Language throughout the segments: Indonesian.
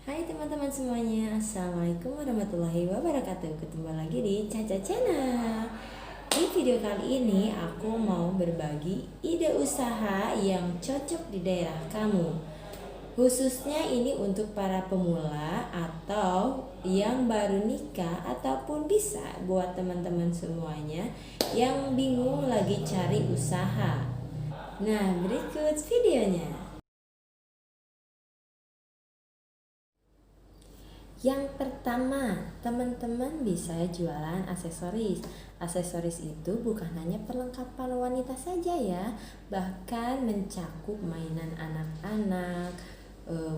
Hai teman-teman semuanya, Assalamualaikum warahmatullahi wabarakatuh. Ketemu lagi di Caca Channel. Di video kali ini aku mau berbagi ide usaha yang cocok di daerah kamu. Khususnya ini untuk para pemula atau yang baru nikah, ataupun bisa buat teman-teman semuanya yang bingung lagi cari usaha. Nah, berikut videonya. Yang pertama, teman-teman bisa jualan aksesoris. Aksesoris itu bukan hanya perlengkapan wanita saja ya, bahkan mencakup mainan anak-anak,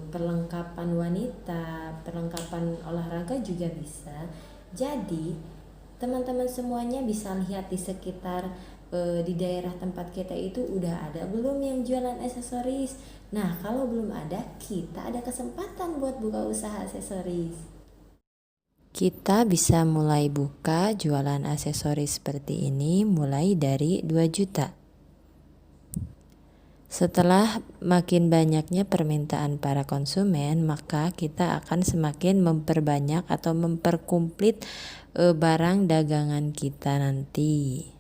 perlengkapan wanita, perlengkapan olahraga juga bisa. Jadi, teman-teman semuanya bisa lihat di sekitar di daerah tempat kita itu udah ada belum yang jualan aksesoris. Nah, kalau belum ada, kita ada kesempatan buat buka usaha aksesoris. Kita bisa mulai buka jualan aksesoris seperti ini mulai dari 2 juta. Setelah makin banyaknya permintaan para konsumen, maka kita akan semakin memperbanyak atau memperkumplit barang dagangan kita nanti.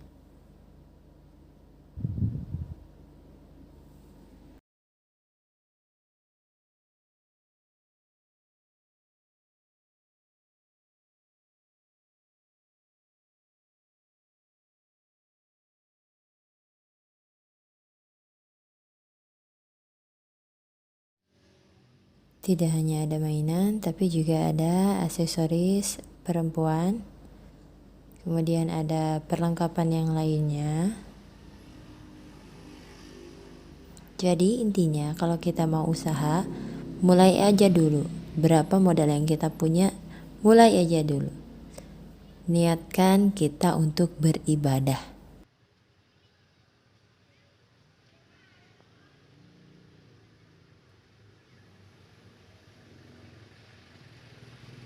Tidak hanya ada mainan, tapi juga ada aksesoris perempuan. Kemudian ada perlengkapan yang lainnya. Jadi intinya kalau kita mau usaha, mulai aja dulu. Berapa modal yang kita punya, mulai aja dulu. Niatkan kita untuk beribadah.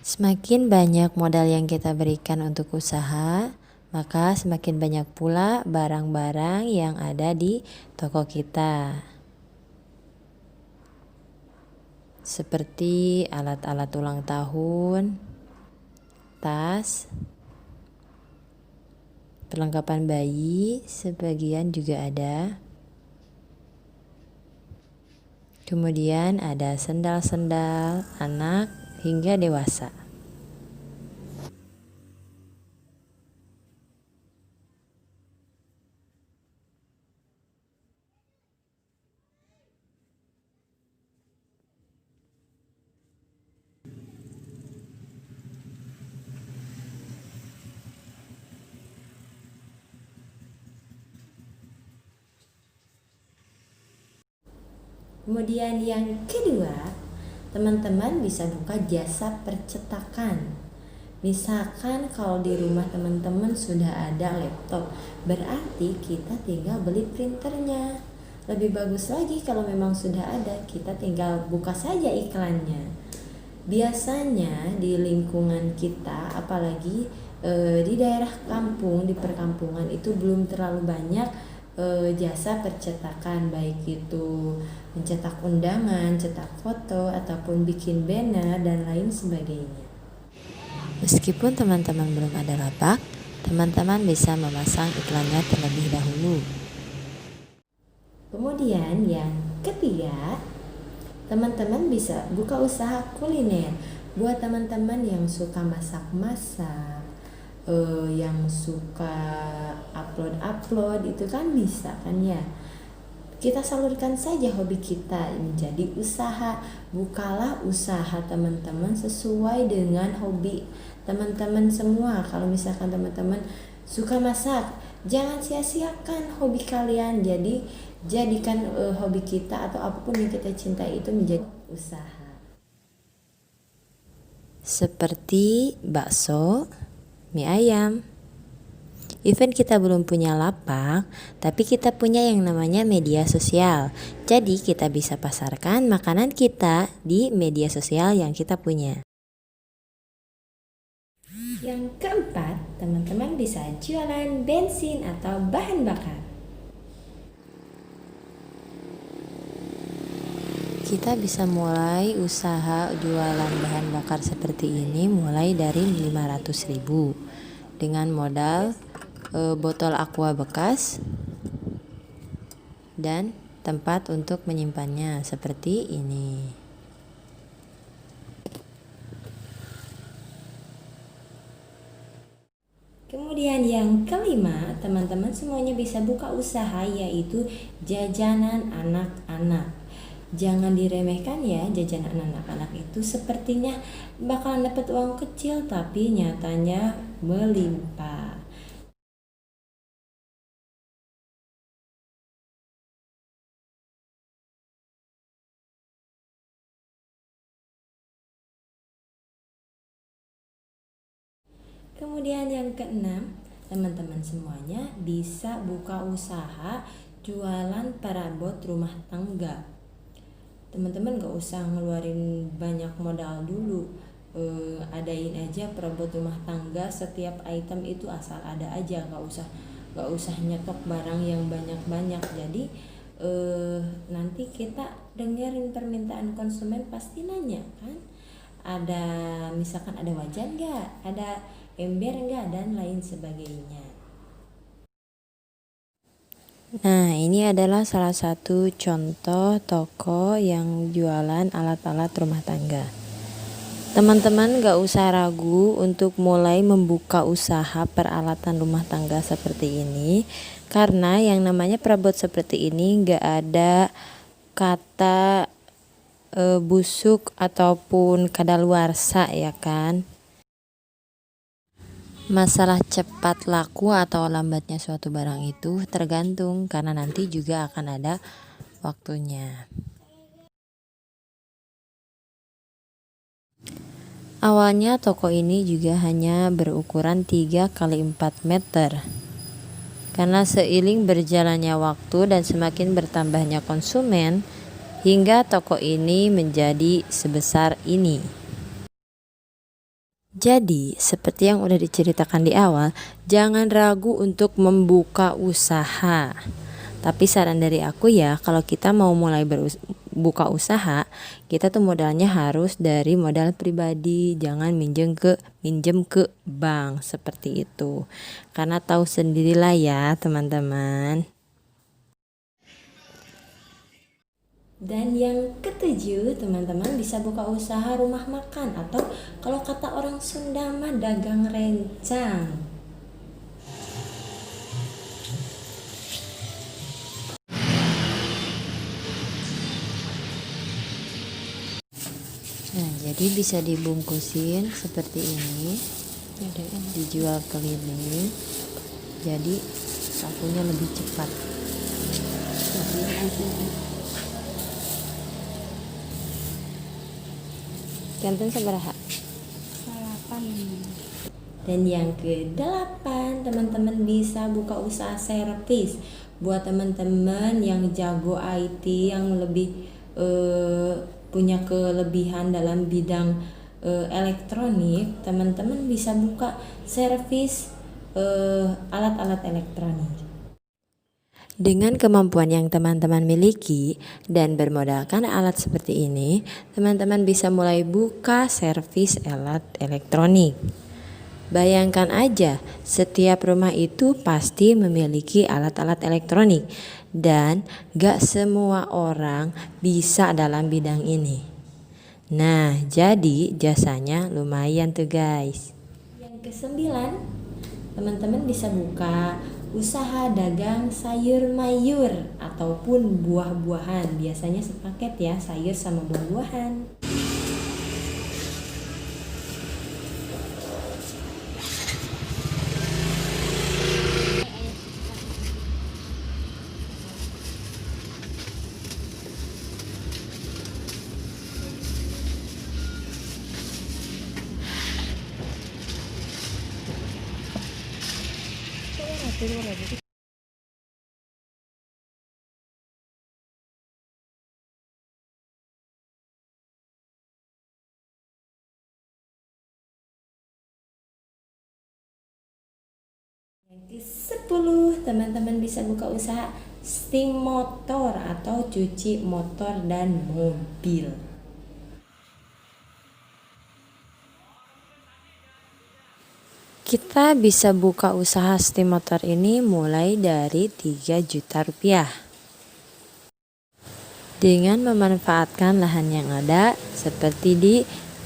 Semakin banyak modal yang kita berikan untuk usaha, maka semakin banyak pula barang-barang yang ada di toko kita. Seperti alat-alat ulang tahun, tas, perlengkapan bayi, sebagian juga ada. Kemudian ada sendal-sendal anak hingga dewasa. Kemudian yang kedua, teman-teman bisa buka jasa percetakan. Misalkan kalau di rumah teman-teman sudah ada laptop, berarti kita tinggal beli printernya. Lebih bagus lagi kalau memang sudah ada, kita tinggal buka saja iklannya. Biasanya di lingkungan kita, apalagi di daerah kampung, di perkampungan itu belum terlalu banyak jasa percetakan, baik itu mencetak undangan, cetak foto, ataupun bikin banner dan lain sebagainya. Meskipun teman-teman belum ada lapak, teman-teman bisa memasang iklannya terlebih dahulu. Kemudian yang ketiga, teman-teman bisa buka usaha kuliner. Buat teman-teman yang suka masak-masak, yang suka upload itu kan bisa kan ya. Kita salurkan saja hobi kita menjadi usaha. Bukalah usaha teman-teman sesuai dengan hobi teman-teman semua. Kalau misalkan teman-teman suka masak, jangan sia-siakan hobi kalian. Jadi jadikan hobi kita atau apapun yang kita cintai itu menjadi usaha. Seperti bakso, mie ayam. Even kita belum punya lapak, tapi kita punya yang namanya media sosial. Jadi kita bisa pasarkan makanan kita di media sosial yang kita punya. Yang keempat, teman-teman bisa jualan bensin atau bahan bakar. Kita bisa mulai usaha jualan bahan bakar seperti ini mulai dari 500.000 dengan modal botol aqua bekas dan tempat untuk menyimpannya seperti ini. Kemudian yang kelima, teman-teman semuanya bisa buka usaha, yaitu jajanan anak-anak. Jangan diremehkan ya, jajanan anak-anak itu sepertinya bakalan dapat uang kecil tapi nyatanya melimpah. Kemudian yang keenam, teman-teman semuanya bisa buka usaha jualan perabot rumah tangga. Teman-teman gak usah ngeluarin banyak modal dulu, adain aja perabot rumah tangga. Setiap item itu asal ada aja, gak usah nyetok barang yang banyak-banyak. Jadi nanti kita dengerin permintaan konsumen, pasti nanya kan, ada misalkan ada wajan nggak, ada ember nggak, dan lain sebagainya. Nah, ini adalah salah satu contoh toko yang jualan alat-alat rumah tangga. Teman-teman gak usah ragu untuk mulai membuka usaha peralatan rumah tangga seperti ini, karena yang namanya perabot seperti ini gak ada kata busuk ataupun kadaluarsa ya kan. Masalah cepat laku atau lambatnya suatu barang itu tergantung, karena nanti juga akan ada waktunya. Awalnya toko ini juga hanya berukuran 3 x 4 meter. Karena seiring berjalannya waktu dan semakin bertambahnya konsumen, hingga toko ini menjadi sebesar ini. Jadi, seperti yang udah diceritakan di awal, jangan ragu untuk membuka usaha. Tapi saran dari aku ya, kalau kita mau mulai buka usaha, kita tuh modalnya harus dari modal pribadi, jangan minjem ke bank seperti itu. Karena tahu sendirilah ya, teman-teman. Dan yang ketujuh, teman-teman bisa buka usaha rumah makan, atau kalau kata orang Sunda mah dagang rencang. Nah, jadi bisa dibungkusin seperti ini, dijual keliling, jadi lakunya lebih cepat. Kanten sabaraha? Dan yang ke-8, teman-teman bisa buka usaha servis. Buat teman-teman yang jago IT, yang lebih punya kelebihan dalam bidang elektronik, teman-teman bisa buka servis alat-alat elektronik. Dengan kemampuan yang teman-teman miliki dan bermodalkan alat seperti ini, teman-teman bisa mulai buka servis alat elektronik. Bayangkan aja, setiap rumah itu pasti memiliki alat-alat elektronik, dan gak semua orang bisa dalam bidang ini. Nah, jadi jasanya lumayan tuh guys. Yang ke-9, teman-teman bisa buka usaha dagang sayur mayur ataupun buah-buahan. Biasanya sepaket ya, sayur sama buah-buahan. Yang ke-10, teman-teman bisa buka usaha steam motor atau cuci motor dan mobil. Kita bisa buka usaha steam motor ini mulai dari 3 juta rupiah. Dengan memanfaatkan lahan yang ada seperti di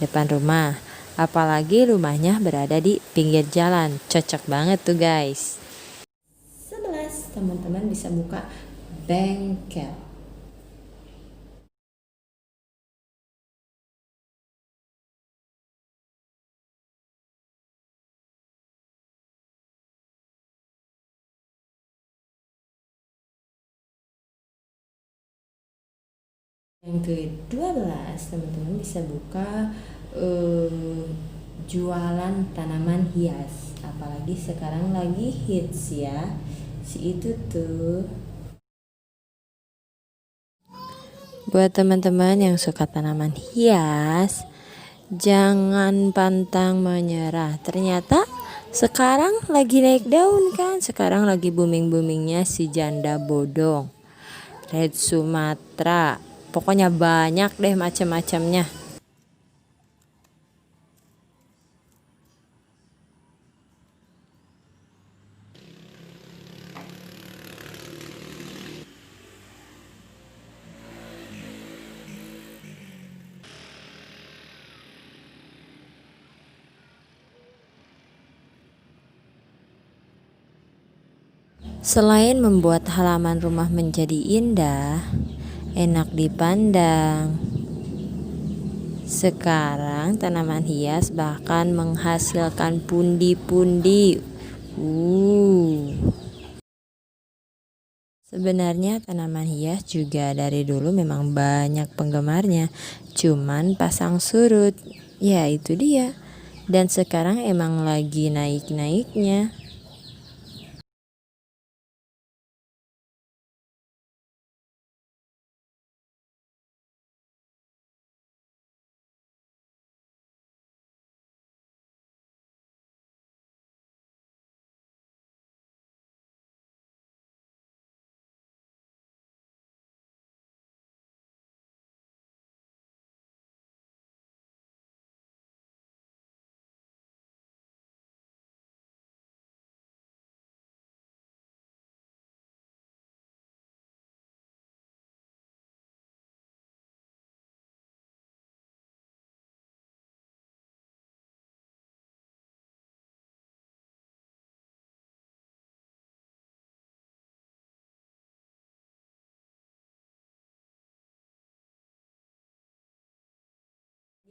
depan rumah. Apalagi rumahnya berada di pinggir jalan. Cocok banget tuh guys. 11. Teman-teman bisa buka bengkel. Yang ke-12, teman-teman bisa buka jualan tanaman hias. Apalagi sekarang lagi hits ya, si itu tuh. Buat teman-teman yang suka tanaman hias, jangan pantang menyerah. Ternyata sekarang lagi naik daun kan. Sekarang lagi booming-boomingnya si janda bodong, red Sumatera. Pokoknya banyak deh macam-macamnya. Selain membuat halaman rumah menjadi indah, enak dipandang, sekarang tanaman hias bahkan menghasilkan pundi-pundi. Sebenarnya tanaman hias juga dari dulu memang banyak penggemarnya, cuman pasang surut. Ya itu dia. Dan sekarang emang lagi naik-naiknya.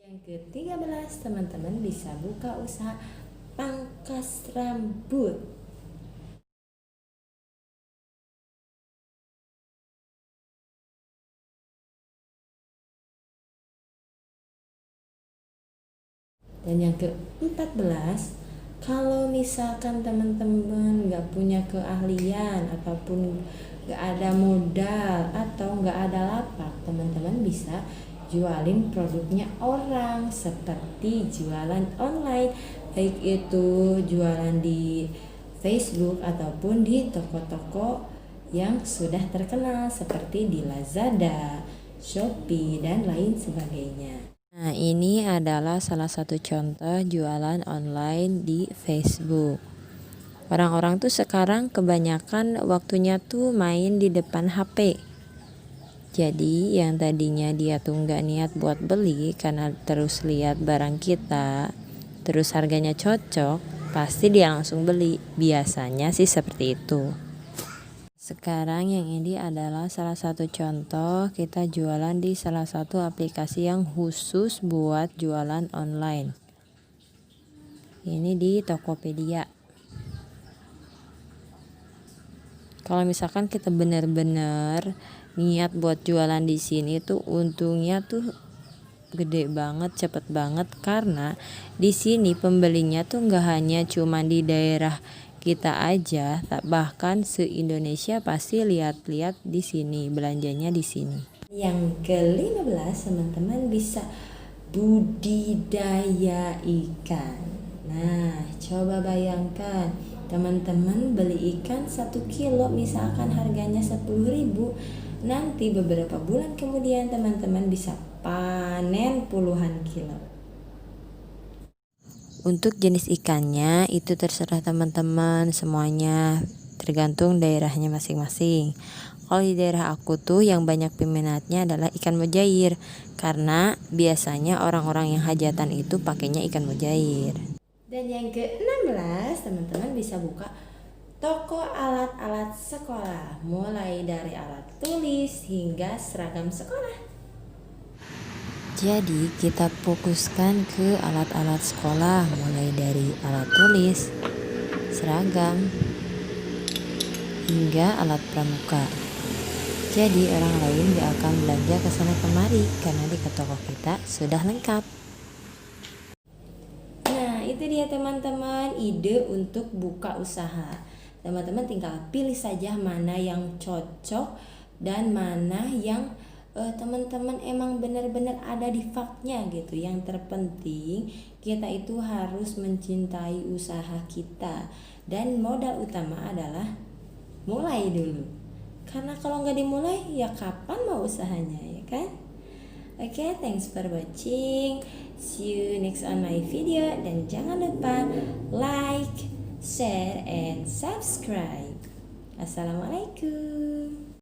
Yang ke-13, teman-teman bisa buka usaha pangkas rambut. Dan yang ke-14, kalau misalkan teman-teman nggak punya keahlian ataupun nggak ada modal atau nggak ada lapak, teman-teman bisa jualin produknya orang seperti jualan online, baik itu jualan di Facebook ataupun di toko-toko yang sudah terkenal seperti di Lazada, Shopee, dan lain sebagainya. Nah, ini adalah salah satu contoh jualan online di Facebook. Orang-orang tuh sekarang kebanyakan waktunya tuh main di depan HP. Jadi yang tadinya dia tuh nggak niat buat beli karena terus lihat barang kita, terus harganya cocok, pasti dia langsung beli. Biasanya sih seperti itu. Sekarang yang ini adalah salah satu contoh kita jualan di salah satu aplikasi yang khusus buat jualan online. Ini di Tokopedia. Kalau misalkan kita benar-benar niat buat jualan di sini tuh untungnya tuh gede banget, cepet banget, karena di sini pembelinya tuh nggak hanya cuma di daerah kita aja, bahkan se-Indonesia pasti lihat-lihat di sini, belanjanya di sini. Yang ke-15, teman-teman bisa budidaya ikan. Nah, coba bayangkan Teman-teman beli ikan 1 kilo misalkan harganya 10.000, nanti beberapa bulan kemudian teman-teman bisa panen puluhan kilo. Untuk jenis ikannya itu terserah teman-teman, semuanya tergantung daerahnya masing-masing. Kalau di daerah aku tuh yang banyak peminatnya adalah ikan mujair, karena biasanya orang-orang yang hajatan itu pakainya ikan mujair. Dan yang ke-16, teman-teman bisa buka toko alat-alat sekolah, mulai dari alat tulis hingga seragam sekolah. Jadi kita fokuskan ke alat-alat sekolah, mulai dari alat tulis, seragam, hingga alat pramuka. Jadi orang lain gak akan belanja ke sana kemari karena di toko kita sudah lengkap. Nah, itu dia teman-teman ide untuk buka usaha. Teman-teman tinggal pilih saja mana yang cocok dan mana yang teman-teman emang benar-benar ada di faktnya gitu. Yang terpenting kita itu harus mencintai usaha kita, dan modal utama adalah mulai dulu, karena kalau nggak dimulai ya kapan mau usahanya, ya kan? Oke, thanks for watching, see you next on my video, dan jangan lupa like, share, and subscribe. Assalamualaikum.